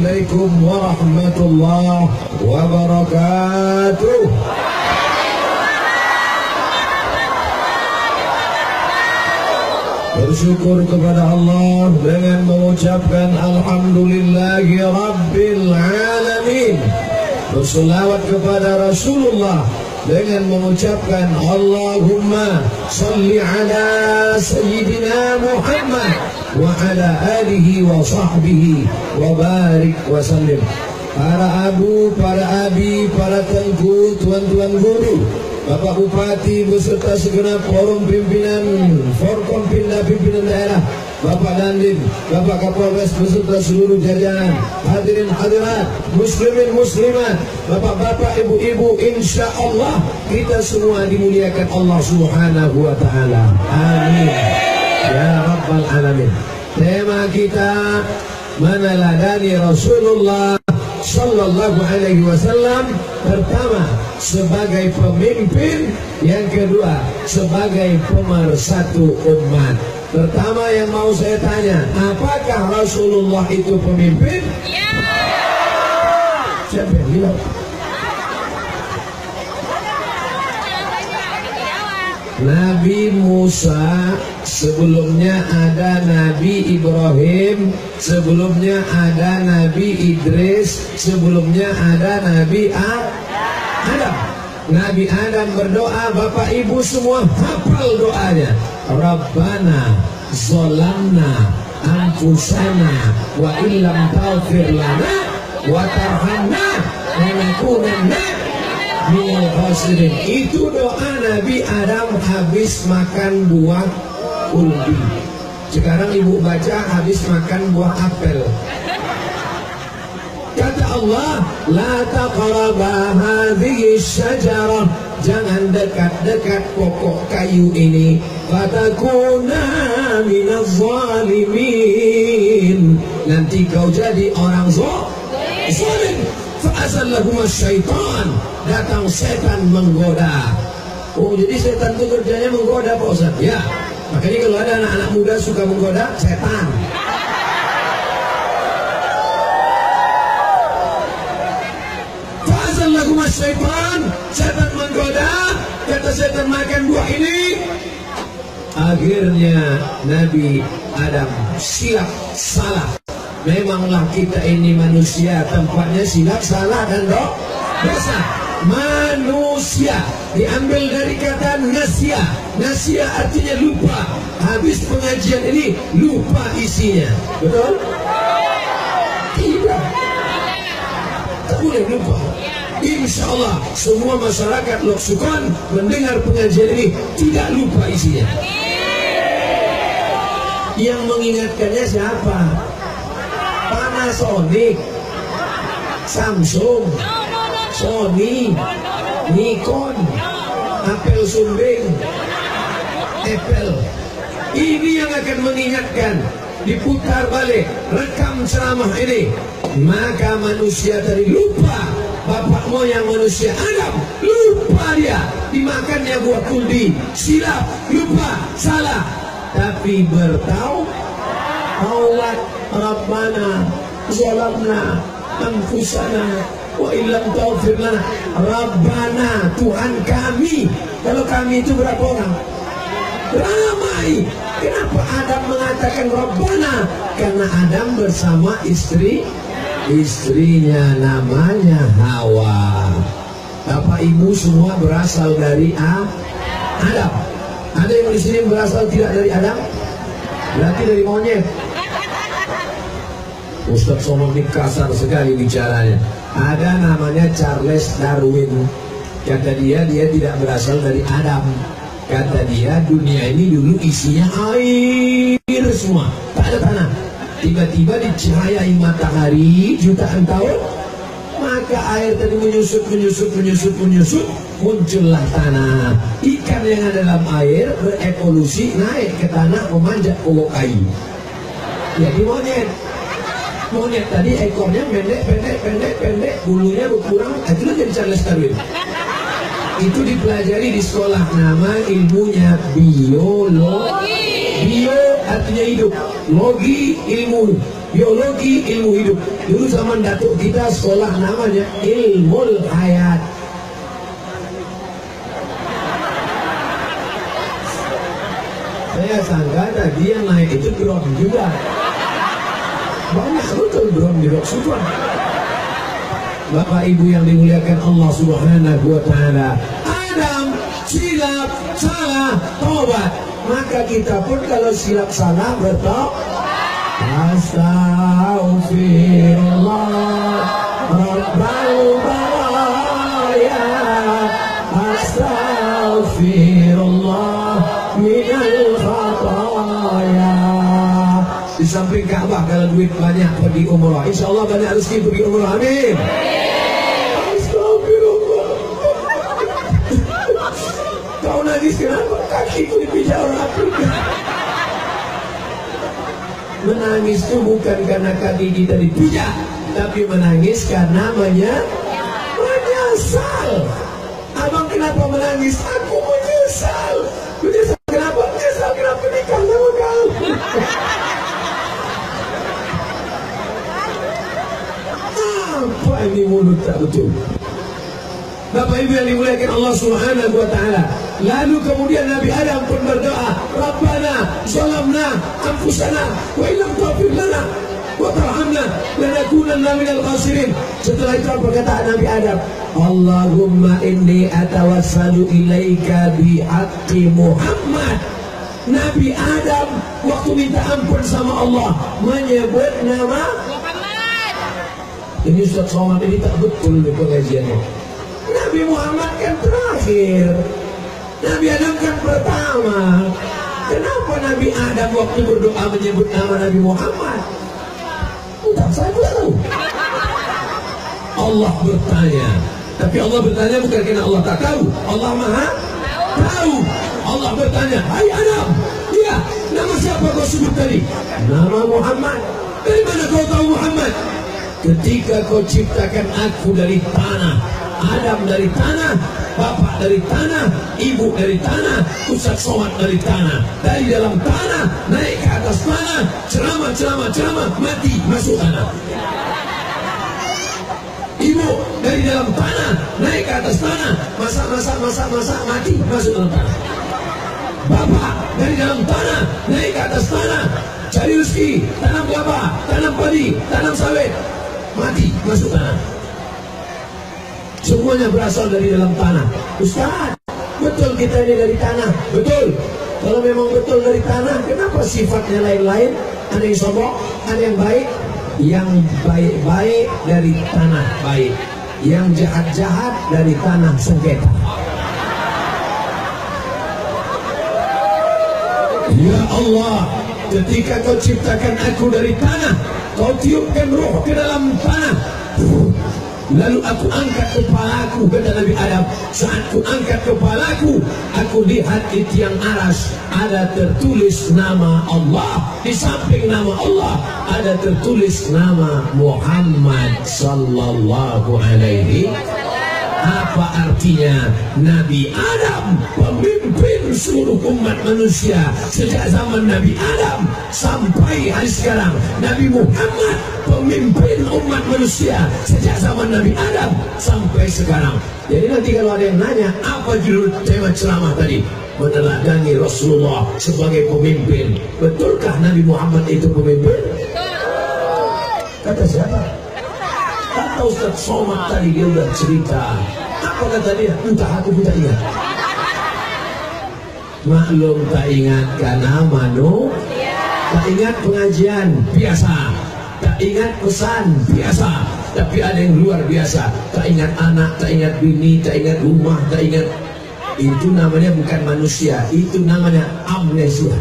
Assalamualaikum warahmatullahi wabarakatuh. Bersyukur kepada Allah dengan mengucapkan Alhamdulillahi Rabbil Alamin. Berselawat kepada Rasulullah dengan mengucapkan Allahumma salli ala Sayyidina Muhammad wa ala alihi wa sahbihi wa barik wa sallim. Para abu, para abi, para tengku, tuan-tuan guru, Bapak Bupati beserta segenap forum pimpinan Forkompinda pimpinan daerah, Bapak Dandim, Bapak Kapolres beserta seluruh jajaran, hadirin hadirat, muslimin muslimat, bapak-bapak, ibu-ibu, insya Allah kita semua dimuliakan Allah Subhanahu wa Ta'ala. Amin ya Rabbal Alamin. Tema kita meneladani Rasulullah Sallallahu Alaihi Wasallam. Pertama, sebagai pemimpin. Yang kedua, sebagai pemersatu umat. Pertama yang mau saya tanya, apakah Rasulullah itu pemimpin? Ya. Siapa yang bilang? Nabi Musa, sebelumnya ada Nabi Ibrahim, sebelumnya ada Nabi Idris, sebelumnya ada Nabi Adam. Nabi Adam berdoa, Bapak Ibu semua hafal doanya. Rabbana zolamna anfusana wa illam taghfir lana wa tarhamna lanakunanna minal khasirin. Itu doa Nabi Adam habis makan buah kulbi. Sekarang ibu baca habis makan buah apel. Kata Allah, la taqraba hadhihi syajarah, jangan dekat-dekat pokok kayu ini, fatakuna minaz zalimin, nanti kau jadi orang zalim. Fa'azallahuma syaitan, datang setan menggoda. Oh, jadi setan itu kerjanya menggoda Pak Ustaz? Ya, makanya kalau ada anak-anak muda suka menggoda, setan. Fa'azallahuma syaitan, setan menggoda. Kata setan, makan buah ini. Akhirnya Nabi Adam silap salah. Memanglah kita ini manusia, tempatnya silap, salah dan dosa. Manusia diambil dari kata nasia. Nasia artinya lupa. Habis pengajian ini lupa isinya. Betul? Tidak. Tak boleh lupa. Insya Allah semua masyarakat Lok Sukan mendengar pengajian ini tidak lupa isinya. Yang mengingatkannya siapa? Panasonic, Samsung, Sony, Nikon, Apple Sumbing, Apple. Ini yang akan mengingatkan. Diputar balik, rekam ceramah ini, maka manusia tadi lupa. Bapak moyang manusia Adam, lupa dia dimakannya buah kuldi, silap, lupa, salah. Tapi bertaubat, Rabbana zalamna anfusana wa illam taghfir lana. Rabbana, Tuhan kami. Kalau kami itu berapa orang? Ramai. Kenapa Adam mengatakan Rabbana? Karena Adam bersama istrinya namanya Hawa. Bapak Ibu semua berasal dari Adam. Ada yang di sini berasal tidak dari Adam? Berarti dari monyet. Ustaz Somad ini kasar sekali bicaranya. Ada namanya Charles Darwin. Kata dia tidak berasal dari Adam. Kata dia dunia ini dulu isinya air semua, tak ada tanah. Tiba-tiba dicahayai matahari jutaan tahun, maka air tadi menyusut, muncullah tanah. Ikan yang ada dalam air berevolusi naik ke tanah memanjat pokok kayu. Jadi monyet. Monyet tadi ekornya pendek, bulunya berkurang, itulah jadi Charles Darwin. Itu dipelajari di sekolah, nama ilmunya biologi. Bio artinya hidup. logi ilmu biologi, ilmu hidup. Dulu zaman datuk kita sekolah namanya ilmu hayat. Saya sangka tadi yang naik itu drone juga. Banyak betul drone di Sudan. Bapak Ibu yang dimuliakan Allah Subhanahu wa Ta'ala, Adam silap, salah, tobat. Maka kita pun kalau silap salah bertobat. Astaghfirullah Rabbal baraya, Astaghfirullah minal khataya. Di samping Ka'bah kalau duit banyak pergi umrah, insya Allah banyak rezeki pergi umrah, amin. Astagfirullah. Kau nangis kenapa? Kakiku dipijak orang Afrika. Menangis itu bukan karena kaki kita dipijak, tapi menangis karena menyesal. Abang kenapa menangis? Aku menyesal. Menyesal kenapa? Menyesal kenapa nikah sama kau. Apa ini mulut tak betul? Bapak Ibu yang dimuliakan Allah Subhanahu wa Ta'ala. Lalu kemudian Nabi Adam pun berdoa, Rabbana zalamna anfusana wa illam taghfir lana wa tarhamna lanakunanna minal khasirin. Setelah itu perkataan Nabi Adam, Allahumma inni atawassalu ilaika bihaqqi Muhammad. Nabi Adam waktu minta ampun sama Allah menyebut nama Muhammad. Ini Ustaz Somad ini tak betul pengajiannya. Nabi Muhammad kan terakhir, Nabi Adam kan pertama. Kenapa Nabi Adam waktu berdoa menyebut nama Nabi Muhammad? Tidak, saya tahu. Allah bertanya, tapi Allah bertanya bukan karena Allah tak tahu. Allah Maha tahu. Allah bertanya, hai Adam, ya, nama siapa kau sebut tadi? Nama Muhammad. Dari mana kau tahu Muhammad? Ketika kau ciptakan aku dari tanah, Adam dari tanah, bapak dari tanah, ibu dari tanah, Ustaz Somad dari tanah. Dari dalam tanah, naik ke atas tanah, ceramah, mati, masuk tanah. Ibu dari dalam tanah, naik ke atas tanah, masak, mati, masuk dalam tanah. Bapak dari dalam tanah, naik ke atas tanah, cari rezeki, tanam kelapa, tanam padi, tanam sawit, mati, masuk tanah. Semuanya berasal dari dalam tanah. Ustaz, betul kita ini dari tanah? Betul. Kalau memang betul dari tanah, kenapa sifatnya lain-lain? Ada yang sombong, ada yang baik. Yang baik-baik dari tanah baik, yang jahat-jahat dari tanah sengketa. Ya Allah, ketika kau ciptakan aku dari tanah, kau tiupkan roh ke dalam tanah, lalu aku angkat kepalaku, kata Nabi Adam. Saat ku angkat kepalaku, aku lihat di tiang aras ada tertulis nama Allah. Di samping nama Allah ada tertulis nama Muhammad sallallahu alaihi. Apa artinya? Nabi Adam pemimpin seluruh umat manusia sejak zaman Nabi Adam sampai hari sekarang. Nabi Muhammad pemimpin umat manusia sejak zaman Nabi Adam sampai sekarang. Jadi nanti kalau ada yang nanya apa judul tema ceramah tadi, meneladani Rasulullah sebagai pemimpin. Betulkah Nabi Muhammad itu pemimpin? Kata siapa? Kata Ustaz Somad tadi, dia udah cerita. Apa kata dia? Entah, aku pun tak ingat. Maklum tak ingat karena tak ingat pengajian biasa, tak ingat pesan biasa. Tapi ada yang luar biasa. Tak ingat anak, tak ingat bini, tak ingat rumah, tak ingat. Itu namanya bukan manusia, itu namanya amnesia.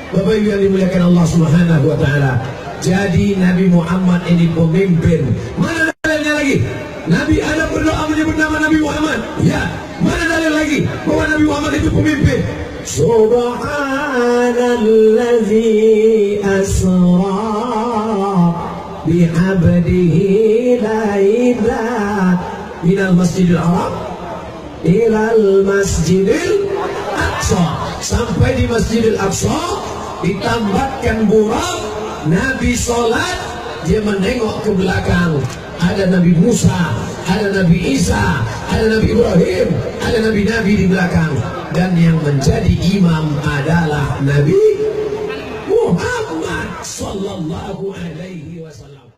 Bapak Ibu yang dimuliakan Allah Subhanahu wa Ta'ala. Jadi Nabi Muhammad ini pemimpin. Mana dalilnya lagi? Nabi Adam berdoa menyebut nama Nabi Muhammad. Ya, mana dalil lagi bahwa Nabi Muhammad itu pemimpin? Subhanallazi asra bi'abdihi laila minal masjidil haram ilal masjidil aqsa. sampai di Masjidil Aqsa, ditambatkan burak, Nabi sholat, dia menengok ke belakang, ada Nabi Musa, ada Nabi Isa, ada Nabi Ibrahim, ada Nabi-Nabi di belakang, dan yang menjadi imam adalah Nabi Muhammad sallallahu alaihi wasallam.